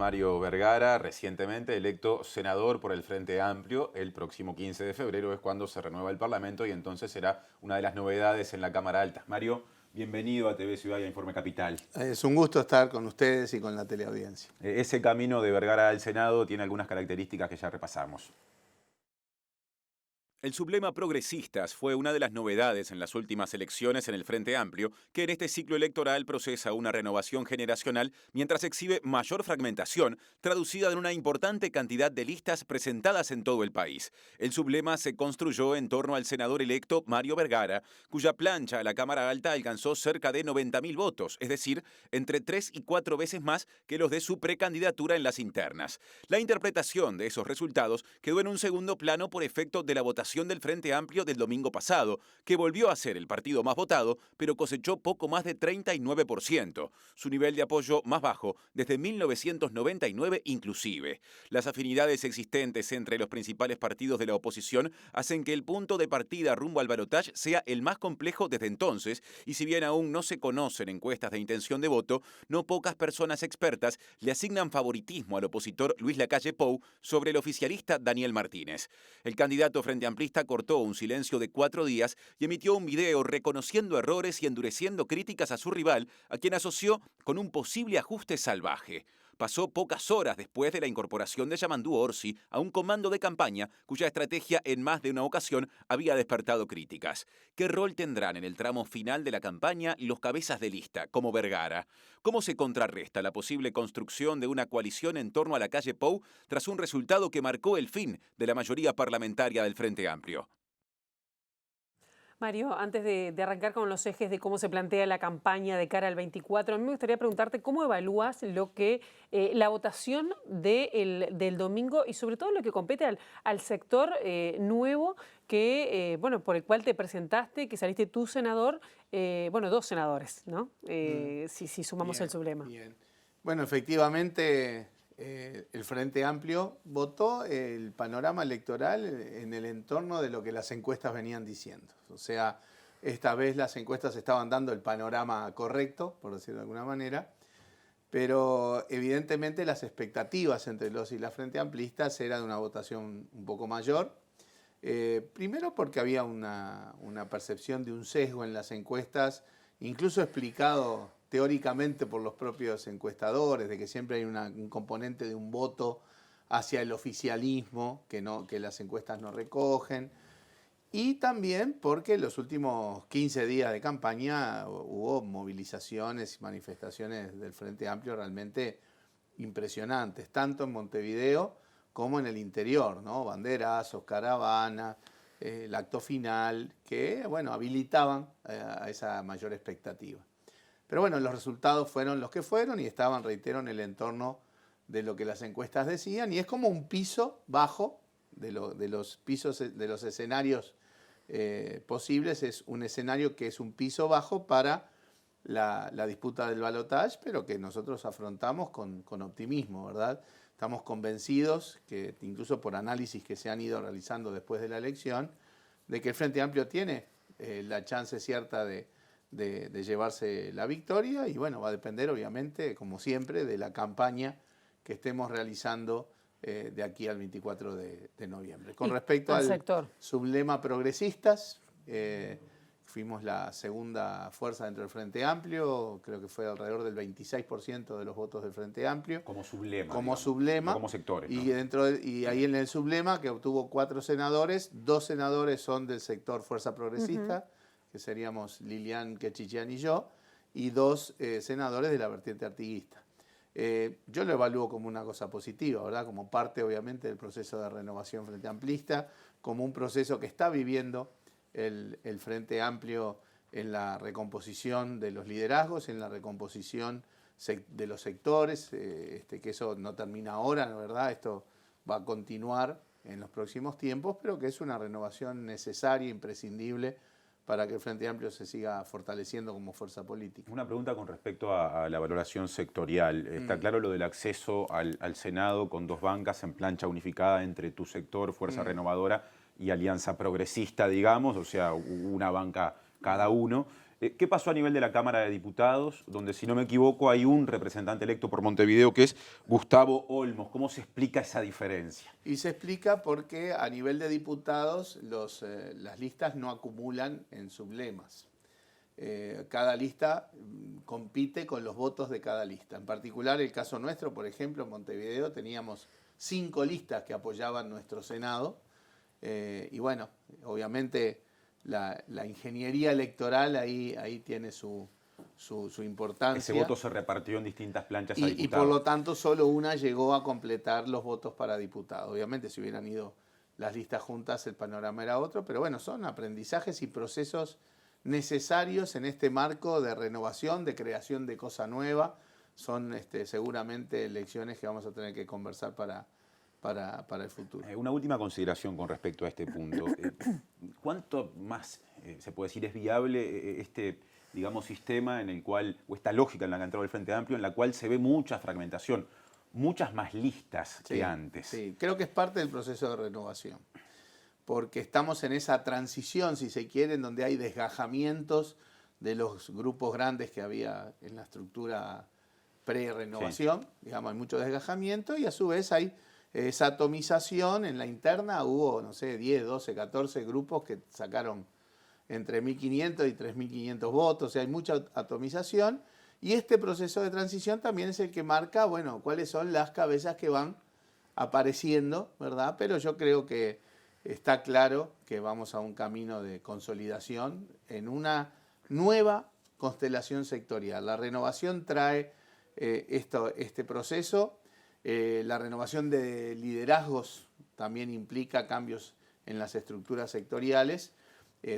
Mario Vergara, recientemente electo senador por el Frente Amplio. El próximo 15 de febrero es cuando se renueva el Parlamento y entonces será una de las novedades en la Cámara Alta. Mario, bienvenido a TV Ciudad y a Informe Capital. Es un gusto estar con ustedes y con la teleaudiencia. Ese camino de Vergara al Senado tiene algunas características que ya repasamos. El sublema Progresistas fue una de las novedades en las últimas elecciones en el Frente Amplio, que en este ciclo electoral procesa una renovación generacional mientras exhibe mayor fragmentación, traducida en una importante cantidad de listas presentadas en todo el país. El sublema se construyó en torno al senador electo Mario Vergara, cuya plancha a la Cámara Alta alcanzó cerca de 90.000 votos, es decir, entre 3 y 4 veces más que los de su precandidatura en las internas. La interpretación de esos resultados quedó en un segundo plano por efecto de la votación del Frente Amplio del domingo pasado, que volvió a ser el partido más votado, pero cosechó poco más de 39%, su nivel de apoyo más bajo desde 1999 inclusive. Las afinidades existentes entre los principales partidos de la oposición hacen que el punto de partida rumbo al balotaje sea el más complejo desde entonces, y si bien aún no se conocen encuestas de intención de voto, no pocas personas expertas le asignan favoritismo al opositor Luis Lacalle Pou sobre el oficialista Daniel Martínez. El candidato Frente Amplista cortó un silencio de 4 días y emitió un video reconociendo errores y endureciendo críticas a su rival, a quien asoció con un posible ajuste salvaje. Pasó pocas horas después de la incorporación de Yamandú Orsi a un comando de campaña cuya estrategia en más de una ocasión había despertado críticas. ¿Qué rol tendrán en el tramo final de la campaña los cabezas de lista, como Vergara? ¿Cómo se contrarresta la posible construcción de una coalición en torno a Lacalle Pou tras un resultado que marcó el fin de la mayoría parlamentaria del Frente Amplio? Mario, antes de arrancar con los ejes de cómo se plantea la campaña de cara al 24, a mí me gustaría preguntarte cómo evalúas lo que la votación del domingo y sobre todo lo que compete al sector nuevo que, bueno, por el cual te presentaste, que saliste tú senador, bueno, 2 senadores, ¿no? Si sumamos Bien, el sublema. Bien. Bueno, efectivamente, el Frente Amplio votó el panorama electoral en el entorno de lo que las encuestas venían diciendo. O sea, esta vez las encuestas estaban dando el panorama correcto, por decirlo de alguna manera, pero evidentemente las expectativas entre los y las Frente Amplistas era de una votación un poco mayor. Primero porque había una percepción de un sesgo en las encuestas, incluso explicado teóricamente por los propios encuestadores, de que siempre hay un componente de un voto hacia el oficialismo que las encuestas no recogen. Y también porque en los últimos 15 días de campaña hubo movilizaciones y manifestaciones del Frente Amplio realmente impresionantes, tanto en Montevideo como en el interior, ¿no? Banderazos, caravanas, el acto final, que bueno, habilitaban a esa mayor expectativa. Pero bueno, los resultados fueron los que fueron y estaban, reitero, en el entorno de lo que las encuestas decían, y es como un piso bajo de los escenarios posibles. Es un escenario que es un piso bajo para la disputa del balotaje, pero que nosotros afrontamos con optimismo, ¿verdad? Estamos convencidos, que incluso por análisis que se han ido realizando después de la elección, de que el Frente Amplio tiene la chance cierta de llevarse la victoria, y bueno, va a depender obviamente, como siempre, de la campaña que estemos realizando de aquí al 24 de noviembre. Con respecto al sector sublema Progresistas, fuimos la segunda fuerza dentro del Frente Amplio, creo que fue alrededor del 26% de los votos del Frente Amplio. Como sublema. Como digamos, sublema. no como sectores, ¿no? Y ahí en el sublema, que obtuvo 4 senadores, 2 senadores son del sector Fuerza Progresista, que seríamos Lilian Quechichian y yo, y 2 senadores de la vertiente artiguista. Yo lo evalúo como una cosa positiva, ¿verdad? Como parte, obviamente, del proceso de renovación Frente Amplista, como un proceso que está viviendo el Frente Amplio en la recomposición de los liderazgos, en la recomposición de los sectores, que eso no termina ahora, ¿verdad? Esto va a continuar en los próximos tiempos, pero que es una renovación necesaria, imprescindible, para que el Frente Amplio se siga fortaleciendo como fuerza política. Una pregunta con respecto a la valoración sectorial. Está claro lo del acceso al Senado con 2 bancas en plancha unificada entre tu sector, Fuerza Renovadora, y Alianza Progresista, digamos, o sea, una banca cada uno. ¿Qué pasó a nivel de la Cámara de Diputados, donde, si no me equivoco, hay un representante electo por Montevideo que es Gustavo Olmos? ¿Cómo se explica esa diferencia? Y se explica porque a nivel de diputados las listas no acumulan en sublemas. Cada lista compite con los votos de cada lista. En particular, el caso nuestro, por ejemplo, en Montevideo teníamos 5 listas que apoyaban nuestro Senado. Y bueno, obviamente la ingeniería electoral ahí tiene su importancia. Ese voto se repartió en distintas planchas a diputados. Y por lo tanto solo una llegó a completar los votos para diputado. Obviamente si hubieran ido las listas juntas el panorama era otro, pero bueno, son aprendizajes y procesos necesarios en este marco de renovación, de creación de cosa nueva. Son seguramente lecciones que vamos a tener que conversar para el futuro. Una última consideración con respecto a este punto. ¿Cuánto más, se puede decir, es viable digamos, sistema en el cual, o esta lógica en la que ha entrado el Frente Amplio, en la cual se ve mucha fragmentación, muchas más listas que antes? Sí, creo que es parte del proceso de renovación, porque estamos en esa transición, si se quiere, en donde hay desgajamientos de los grupos grandes que había en la estructura pre-renovación, digamos, hay mucho desgajamiento y a su vez hay esa atomización en la interna. Hubo, no sé, 10, 12, 14 grupos que sacaron entre 1.500 y 3.500 votos, o sea, hay mucha atomización. Y este proceso de transición también es el que marca, bueno, cuáles son las cabezas que van apareciendo, ¿verdad? Pero yo creo que está claro que vamos a un camino de consolidación en una nueva constelación sectorial. La renovación trae este proceso. La renovación de liderazgos también implica cambios en las estructuras sectoriales.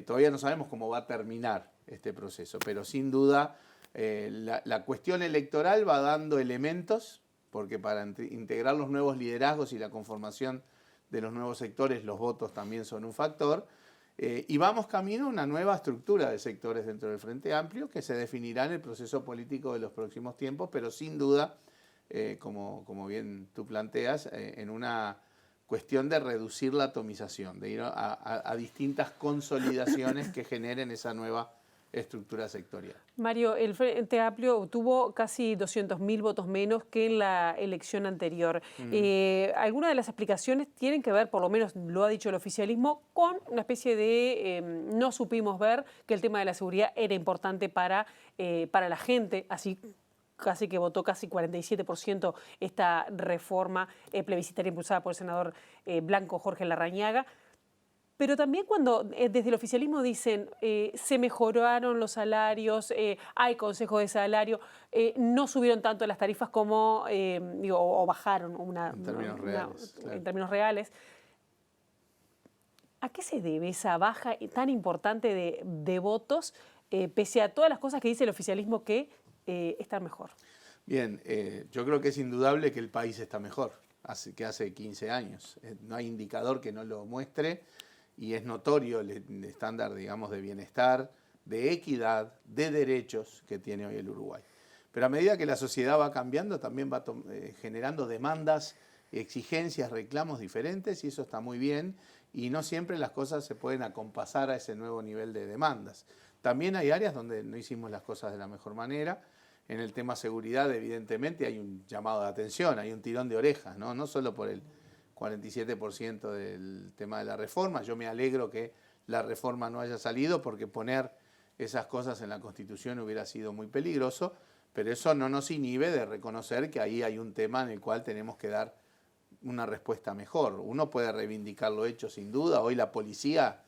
Todavía no sabemos cómo va a terminar este proceso, pero sin duda la cuestión electoral va dando elementos, porque para integrar los nuevos liderazgos y la conformación de los nuevos sectores, los votos también son un factor, y vamos camino a una nueva estructura de sectores dentro del Frente Amplio que se definirá en el proceso político de los próximos tiempos, pero sin duda, como bien tú planteas, en una cuestión de reducir la atomización, de ir a distintas consolidaciones que generen esa nueva estructura sectorial. Mario, el Frente Amplio obtuvo casi 200.000 votos menos que en la elección anterior. Algunas de las explicaciones tienen que ver, por lo menos lo ha dicho el oficialismo, con una especie de no supimos ver que el tema de la seguridad era importante para la gente, así casi que votó casi 47% esta reforma plebiscitaria impulsada por el senador blanco Jorge Larrañaga. Pero también cuando desde el oficialismo dicen se mejoraron los salarios, hay consejo de salario, no subieron tanto las tarifas como, o bajaron en términos reales. Claro. En términos reales. ¿A qué se debe esa baja tan importante de votos, pese a todas las cosas que dice el oficialismo que están mejor? Bien, yo creo que es indudable que el país está mejor que hace 15 años. No hay indicador que no lo muestre. Y es notorio el estándar, digamos, de bienestar, de equidad, de derechos que tiene hoy el Uruguay. Pero a medida que la sociedad va cambiando, también va generando demandas, exigencias, reclamos diferentes, y eso está muy bien, y no siempre las cosas se pueden acompasar a ese nuevo nivel de demandas. También hay áreas donde no hicimos las cosas de la mejor manera. En el tema seguridad, evidentemente, hay un llamado de atención, hay un tirón de orejas, no solo por el 47% del tema de la reforma. Yo me alegro que la reforma no haya salido, porque poner esas cosas en la Constitución hubiera sido muy peligroso, pero eso no nos inhibe de reconocer que ahí hay un tema en el cual tenemos que dar una respuesta mejor. Uno puede reivindicar lo hecho sin duda. Hoy la policía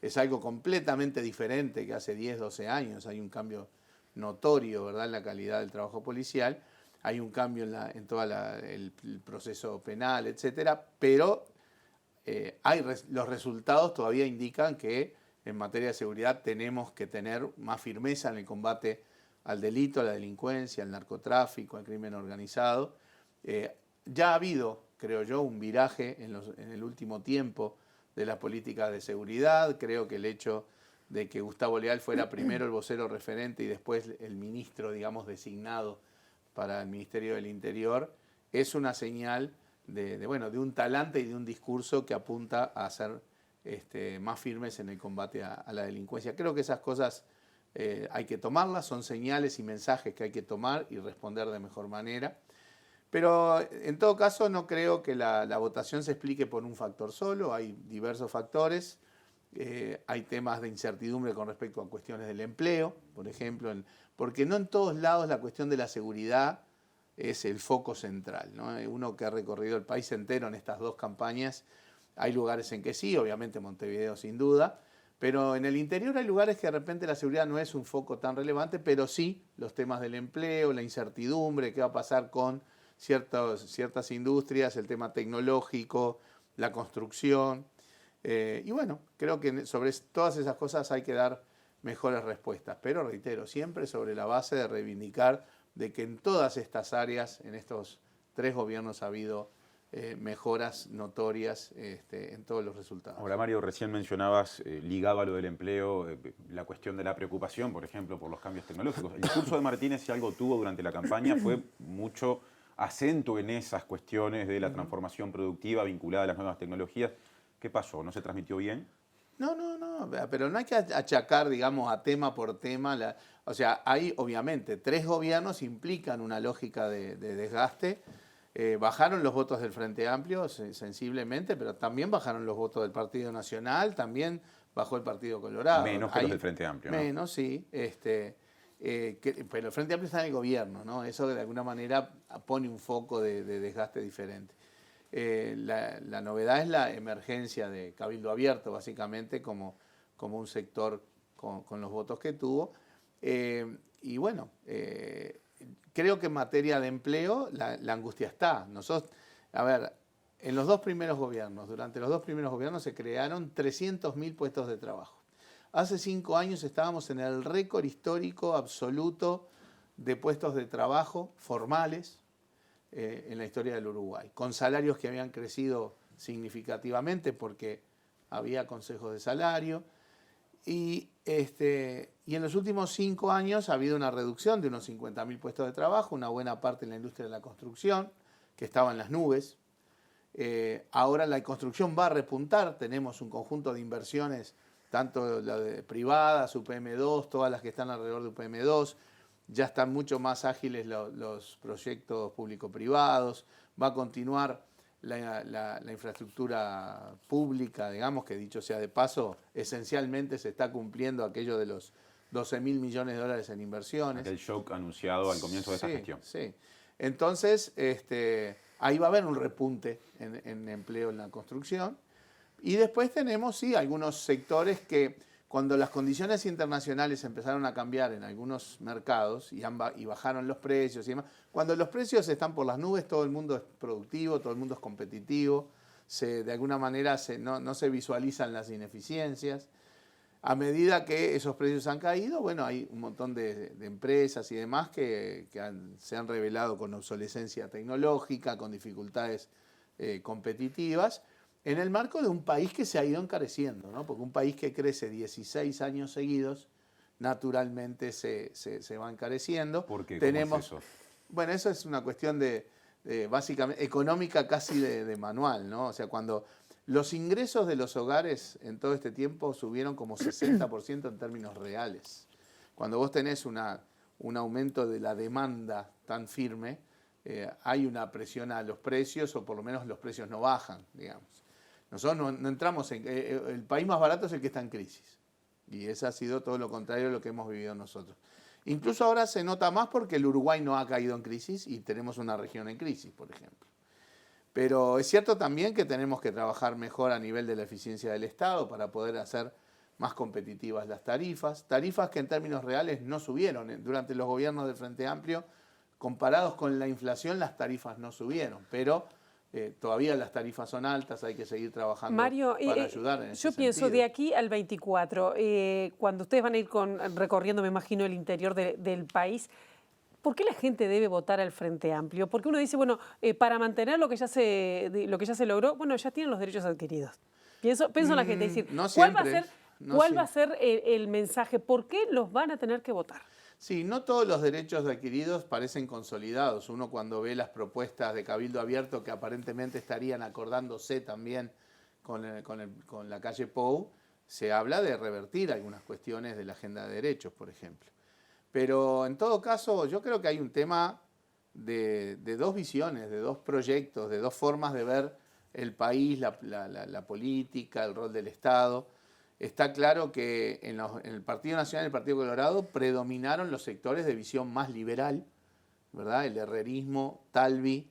es algo completamente diferente que hace 10, 12 años. Hay un cambio notorio, ¿verdad?, en la calidad del trabajo policial. Hay un cambio en todo el proceso penal, etcétera, pero los resultados todavía indican que en materia de seguridad tenemos que tener más firmeza en el combate al delito, a la delincuencia, al narcotráfico, al crimen organizado. Ya ha habido, creo yo, un viraje en el último tiempo de las políticas de seguridad. Creo que el hecho de que Gustavo Leal fuera primero el vocero referente y después el ministro, digamos, designado para el Ministerio del Interior, es una señal de un talante y de un discurso que apunta a ser más firmes en el combate a la delincuencia. Creo que esas cosas hay que tomarlas, son señales y mensajes que hay que tomar y responder de mejor manera. Pero en todo caso no creo que la votación se explique por un factor solo, hay diversos factores. Hay temas de incertidumbre con respecto a cuestiones del empleo, por ejemplo, porque no en todos lados la cuestión de la seguridad es el foco central, ¿no? Uno que ha recorrido el país entero en estas dos campañas, hay lugares en que sí, obviamente Montevideo sin duda, pero en el interior hay lugares que de repente la seguridad no es un foco tan relevante, pero sí los temas del empleo, la incertidumbre, qué va a pasar con ciertas industrias, el tema tecnológico, la construcción. Y bueno, creo que sobre todas esas cosas hay que dar mejores respuestas, pero reitero, siempre sobre la base de reivindicar de que en todas estas áreas, en estos 3 gobiernos ha habido mejoras notorias en todos los resultados. Ahora, Mario, recién mencionabas, ligado a lo del empleo, la cuestión de la preocupación, por ejemplo, por los cambios tecnológicos. El discurso de Martínez, si algo tuvo durante la campaña, fue mucho acento en esas cuestiones de la transformación productiva vinculada a las nuevas tecnologías. ¿Qué pasó? ¿No se transmitió bien? No, pero no hay que achacar, digamos, a tema por tema. O sea, hay obviamente 3 gobiernos implican una lógica de desgaste. Bajaron los votos del Frente Amplio sensiblemente, pero también bajaron los votos del Partido Nacional, también bajó el Partido Colorado. Menos que los del Frente Amplio, ¿no? Menos, sí. Pero el Frente Amplio está en el gobierno, ¿no? Eso de alguna manera pone un foco de desgaste diferente. La novedad es la emergencia de Cabildo Abierto, básicamente, como un sector con los votos que tuvo. Y bueno, creo que en materia de empleo la angustia está. Nosotros, a ver, en los 2 primeros gobiernos, durante los 2 primeros gobiernos se crearon 300.000 puestos de trabajo. Hace 5 años estábamos en el récord histórico absoluto de puestos de trabajo formales en la historia del Uruguay, con salarios que habían crecido significativamente porque había consejos de salario. Y en los últimos 5 años ha habido una reducción de unos 50.000 puestos de trabajo, una buena parte en la industria de la construcción, que estaba en las nubes. Ahora la construcción va a repuntar, tenemos un conjunto de inversiones, tanto la de privadas, UPM2, todas las que están alrededor de UPM2, ya están mucho más ágiles los proyectos público-privados, va a continuar la infraestructura pública, digamos, que dicho sea de paso, esencialmente se está cumpliendo aquello de los 12.000 millones de dólares en inversiones. El shock anunciado al comienzo de esta gestión. Sí. Entonces, ahí va a haber un repunte en empleo en la construcción. Y después tenemos, sí, algunos sectores que cuando las condiciones internacionales empezaron a cambiar en algunos mercados y bajaron los precios y demás, cuando los precios están por las nubes, todo el mundo es productivo, todo el mundo es competitivo, de alguna manera no se visualizan las ineficiencias. A medida que esos precios han caído, bueno, hay un montón de empresas y demás que se han revelado con obsolescencia tecnológica, con dificultades competitivas, en el marco de un país que se ha ido encareciendo, ¿no? Porque un país que crece 16 años seguidos, naturalmente se va encareciendo. ¿Por qué? ¿Cómo es eso? Bueno, eso es una cuestión básicamente económica casi de manual, ¿no? O sea, cuando los ingresos de los hogares en todo este tiempo subieron como 60% en términos reales. Cuando vos tenés un aumento de la demanda tan firme, hay una presión a los precios, o por lo menos los precios no bajan, digamos. Nosotros no entramos el país más barato es el que está en crisis. Y eso ha sido todo lo contrario de lo que hemos vivido nosotros. Incluso ahora se nota más porque el Uruguay no ha caído en crisis y tenemos una región en crisis, por ejemplo. Pero es cierto también que tenemos que trabajar mejor a nivel de la eficiencia del Estado para poder hacer más competitivas las tarifas. Tarifas que en términos reales no subieron. Durante los gobiernos del Frente Amplio, comparados con la inflación, las tarifas no subieron. Pero todavía las tarifas son altas, hay que seguir trabajando, Mario, para ayudar en ese sentido. Yo pienso de aquí al 24, cuando ustedes van a ir recorriendo, me imagino, el interior del país, ¿por qué la gente debe votar al Frente Amplio? Porque uno dice, bueno, para mantener lo que ya se logró, bueno, ya tienen los derechos adquiridos. Pienso en la gente, es decir, no ¿cuál va a ser el mensaje? ¿Por qué los van a tener que votar? Sí, no todos los derechos adquiridos parecen consolidados. Uno cuando ve las propuestas de Cabildo Abierto que aparentemente estarían acordándose también con la calle Pou, se habla de revertir algunas cuestiones de la agenda de derechos, por ejemplo. Pero en todo caso, yo creo que hay un tema de dos visiones, de dos proyectos, de dos formas de ver el país, la política, el rol del Estado. Está claro que en el Partido Nacional y el Partido Colorado predominaron los sectores de visión más liberal, ¿verdad? El herrerismo, Talvi,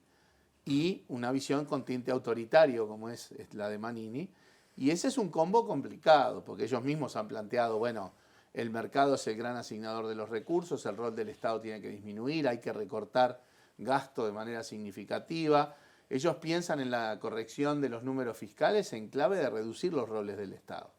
y una visión con tinte autoritario, como es la de Manini. Y ese es un combo complicado, porque ellos mismos han planteado, bueno, el mercado es el gran asignador de los recursos, el rol del Estado tiene que disminuir, hay que recortar gasto de manera significativa. Ellos piensan en la corrección de los números fiscales en clave de reducir los roles del Estado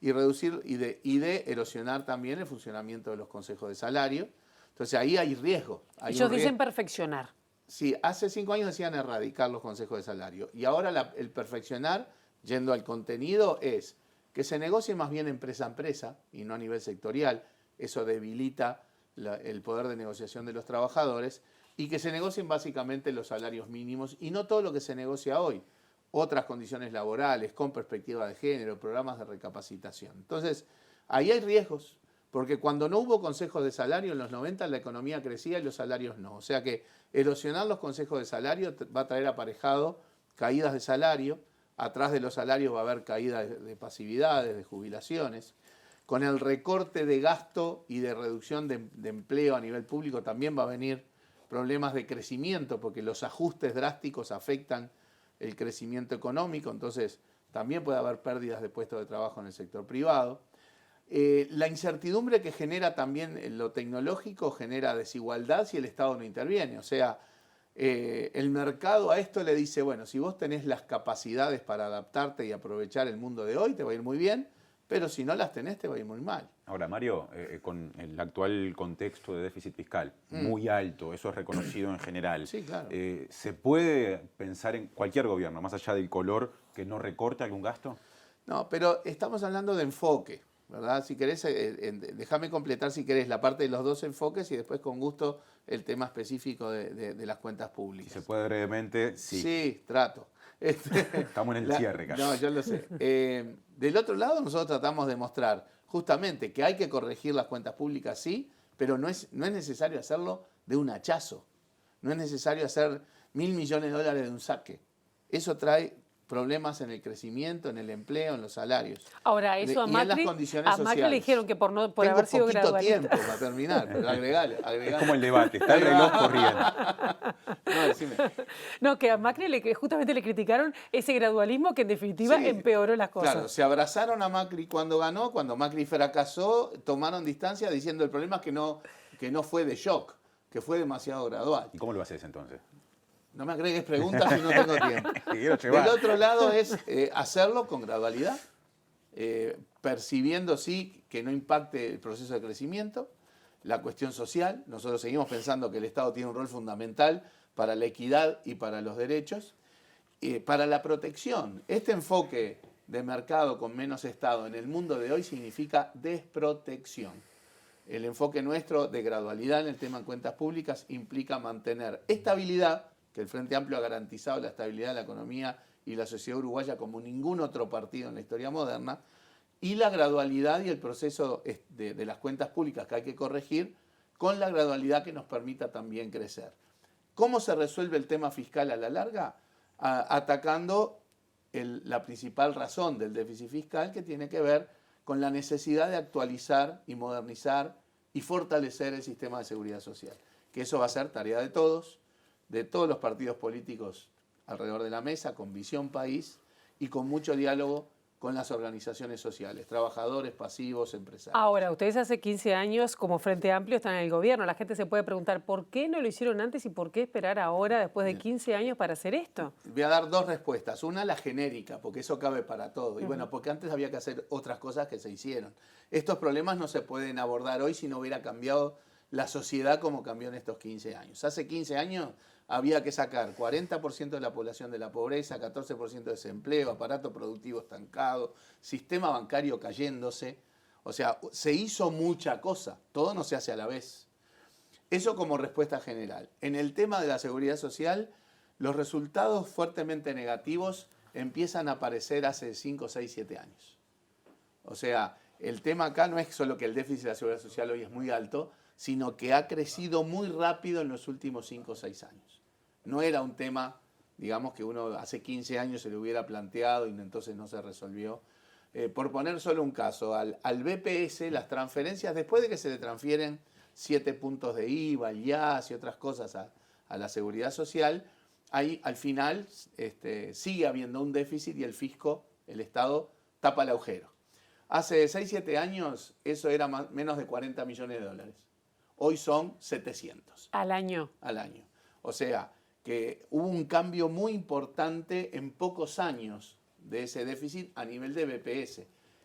y de erosionar también el funcionamiento de los consejos de salario. Entonces ahí hay riesgo. Ellos dicen perfeccionar. Sí, hace 5 años decían erradicar los consejos de salario y ahora el perfeccionar, yendo al contenido, es que se negocie más bien empresa a empresa y no a nivel sectorial. Eso debilita el poder de negociación de los trabajadores y que se negocien básicamente los salarios mínimos y no todo lo que se negocia hoy. Otras condiciones laborales, con perspectiva de género, programas de recapacitación. Entonces, ahí hay riesgos, porque cuando no hubo consejos de salario en los 90 la economía crecía y los salarios no. O sea que erosionar los consejos de salario va a traer aparejado caídas de salario. Atrás de los salarios va a haber caída de pasividades, de jubilaciones. Con el recorte de gasto y de reducción de empleo a nivel público también va a venir problemas de crecimiento, porque los ajustes drásticos afectan el crecimiento económico, entonces también puede haber pérdidas de puestos de trabajo en el sector privado. La incertidumbre que genera también lo tecnológico genera desigualdad si el Estado no interviene. O sea, el mercado a esto le dice, bueno, si vos tenés las capacidades para adaptarte y aprovechar el mundo de hoy, te va a ir muy bien, pero si no las tenés, te va a ir muy mal. Ahora, Mario, con el actual contexto de déficit fiscal muy alto, eso es reconocido en general, Sí, claro. ¿se puede pensar en cualquier gobierno, más allá del color, que no recorte algún gasto? No, pero estamos hablando de enfoque, ¿verdad? Si querés, déjame completar si querés la parte de los dos enfoques y después con gusto el tema específico de las cuentas públicas. Si se puede brevemente, sí. Sí, trato. Estamos en el cierre casi. No, yo lo sé. Del otro lado nosotros tratamos de mostrar justamente que hay que corregir las cuentas públicas, sí, pero no es necesario hacerlo de un hachazo. No es necesario hacer $1.000 millones de un saque. Eso trae problemas en el crecimiento, en el empleo, en los salarios. Ahora, eso a Macri le dijeron que por haber sido gradualista. Tengo poquito tiempo para terminar, pero agregale. Es como el debate, está el reloj corriendo. No, decime. No, que a Macri justamente le criticaron ese gradualismo que en definitiva empeoró las cosas. Claro, se abrazaron a Macri cuando ganó, cuando Macri fracasó, tomaron distancia diciendo el problema es que no fue de shock, que fue demasiado gradual. ¿Y cómo lo haces entonces? No me agregues preguntas si no tengo tiempo. Del otro lado es hacerlo con gradualidad, percibiendo sí que no impacte el proceso de crecimiento, la cuestión social. Nosotros seguimos pensando que el Estado tiene un rol fundamental para la equidad y para los derechos, para la protección. Este enfoque de mercado con menos Estado en el mundo de hoy significa desprotección. El enfoque nuestro de gradualidad en el tema de cuentas públicas implica mantener estabilidad, que el Frente Amplio ha garantizado la estabilidad de la economía y la sociedad uruguaya como ningún otro partido en la historia moderna, y la gradualidad y el proceso de las cuentas públicas que hay que corregir con la gradualidad que nos permita también crecer. ¿Cómo se resuelve el tema fiscal a la larga? Atacando la principal razón del déficit fiscal, que tiene que ver con la necesidad de actualizar y modernizar y fortalecer el sistema de seguridad social. Que eso va a ser tarea de todos los partidos políticos alrededor de la mesa, con visión país y con mucho diálogo con las organizaciones sociales, trabajadores, pasivos, empresarios. Ahora, ustedes hace 15 años como Frente Amplio están en el gobierno. La gente se puede preguntar por qué no lo hicieron antes y por qué esperar ahora, después de 15 años, para hacer esto. Voy a dar dos respuestas. Una, la genérica, porque eso cabe para todo. Y bueno, porque antes había que hacer otras cosas que se hicieron. Estos problemas no se pueden abordar hoy si no hubiera cambiado la sociedad como cambió en estos 15 años. Hace 15 años había que sacar 40% de la población de la pobreza, 14% de desempleo, aparato productivo estancado, sistema bancario cayéndose. O sea, se hizo mucha cosa, todo no se hace a la vez. Eso como respuesta general. En el tema de la seguridad social, los resultados fuertemente negativos empiezan a aparecer hace 5, 6, 7 años. O sea, el tema acá no es solo que el déficit de la seguridad social hoy es muy alto, sino que ha crecido muy rápido en los últimos 5 o 6 años. No era un tema, digamos, que uno hace 15 años se lo hubiera planteado y entonces no se resolvió. Por poner solo un caso, al BPS las transferencias, después de que se le transfieren 7 puntos de IVA, el IAS y otras cosas a la seguridad social, ahí al final sigue habiendo un déficit y el fisco, el Estado, tapa el agujero. Hace 6, 7 años eso era menos de 40 millones de dólares. Hoy son 700. Al año. Al año. O sea, que hubo un cambio muy importante en pocos años de ese déficit a nivel de BPS.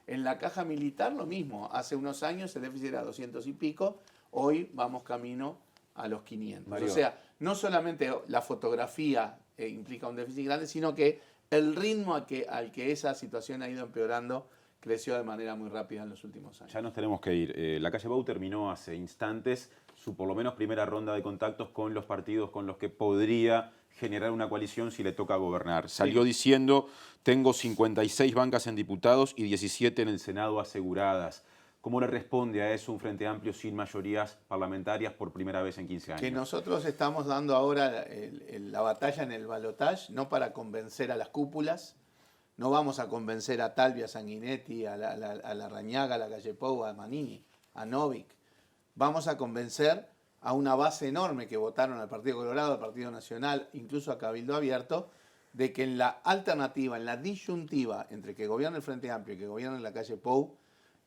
En la caja militar lo mismo. Hace unos años el déficit era 200 y pico. Hoy vamos camino a los 500. Mario. O sea, no solamente la fotografía implica un déficit grande, sino que el ritmo al que esa situación ha ido empeorando creció de manera muy rápida en los últimos años. Ya nos tenemos que ir. La calle Pou terminó hace instantes su por lo menos primera ronda de contactos con los partidos con los que podría generar una coalición si le toca gobernar. Salió diciendo, tengo 56 bancas en diputados y 17 en el Senado aseguradas. ¿Cómo le responde a eso un Frente Amplio sin mayorías parlamentarias por primera vez en 15 años? Que nosotros estamos dando ahora la batalla en el balotaje, no para convencer a las cúpulas, no vamos a convencer a Talvi, a Sanguinetti, a Larrañaga, a la Calle Pou, a Manini, a Novik. Vamos a convencer a una base enorme que votaron al Partido Colorado, al Partido Nacional, incluso a Cabildo Abierto, de que en la alternativa, en la disyuntiva entre que gobierne el Frente Amplio y que gobierne la Calle Pou,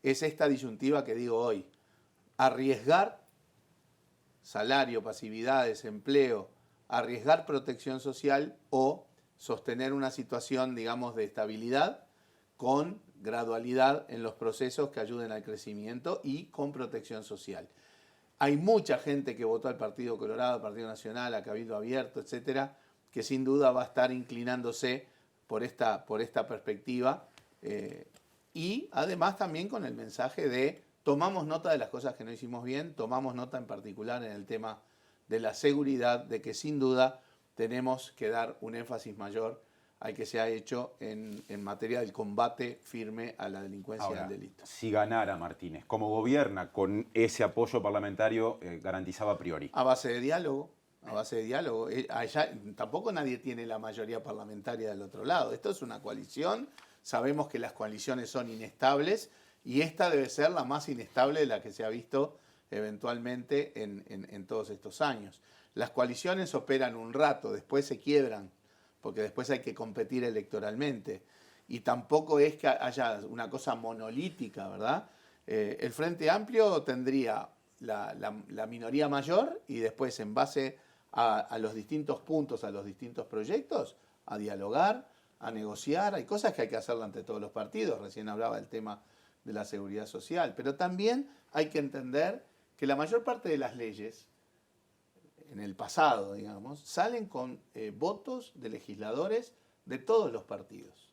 es esta disyuntiva que digo hoy. Arriesgar salario, pasividad, desempleo, arriesgar protección social o sostener una situación, digamos, de estabilidad con gradualidad en los procesos que ayuden al crecimiento y con protección social. Hay mucha gente que votó al Partido Colorado, al Partido Nacional, a Cabildo Abierto, etcétera, que sin duda va a estar inclinándose por esta perspectiva y además también con el mensaje de tomamos nota de las cosas que no hicimos bien, tomamos nota en particular en el tema de la seguridad, de que sin duda tenemos que dar un énfasis mayor al que se ha hecho en materia del combate firme a la delincuencia y Ahora, al delito. Si ganara Martínez, ¿cómo gobierna con ese apoyo parlamentario garantizado a priori? A base de diálogo, a base de diálogo. Allá tampoco nadie tiene la mayoría parlamentaria del otro lado. Esto es una coalición, sabemos que las coaliciones son inestables y esta debe ser la más inestable de la que se ha visto eventualmente en todos estos años. Las coaliciones operan un rato, después se quiebran, porque después hay que competir electoralmente. Y tampoco es que haya una cosa monolítica, ¿verdad? El Frente Amplio tendría la minoría mayor y después en base a los distintos puntos, a los distintos proyectos, a dialogar, a negociar. Hay cosas que hay que hacerlo ante todos los partidos. Recién hablaba del tema de la seguridad social. Pero también hay que entender que la mayor parte de las leyes en el pasado, digamos, salen con votos de legisladores de todos los partidos.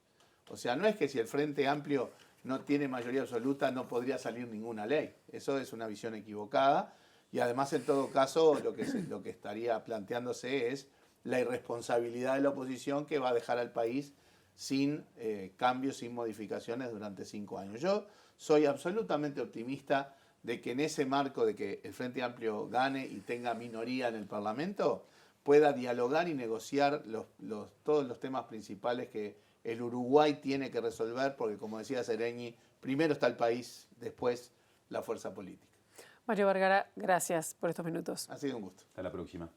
O sea, no es que si el Frente Amplio no tiene mayoría absoluta no podría salir ninguna ley. Eso es una visión equivocada y además en todo caso lo que estaría planteándose es la irresponsabilidad de la oposición que va a dejar al país sin cambios, sin modificaciones durante 5 años. Yo soy absolutamente optimista de que en ese marco de que el Frente Amplio gane y tenga minoría en el Parlamento, pueda dialogar y negociar todos los temas principales que el Uruguay tiene que resolver, porque como decía Sereñi, primero está el país, después la fuerza política. Mario Vergara, gracias por estos minutos. Ha sido un gusto. Hasta la próxima.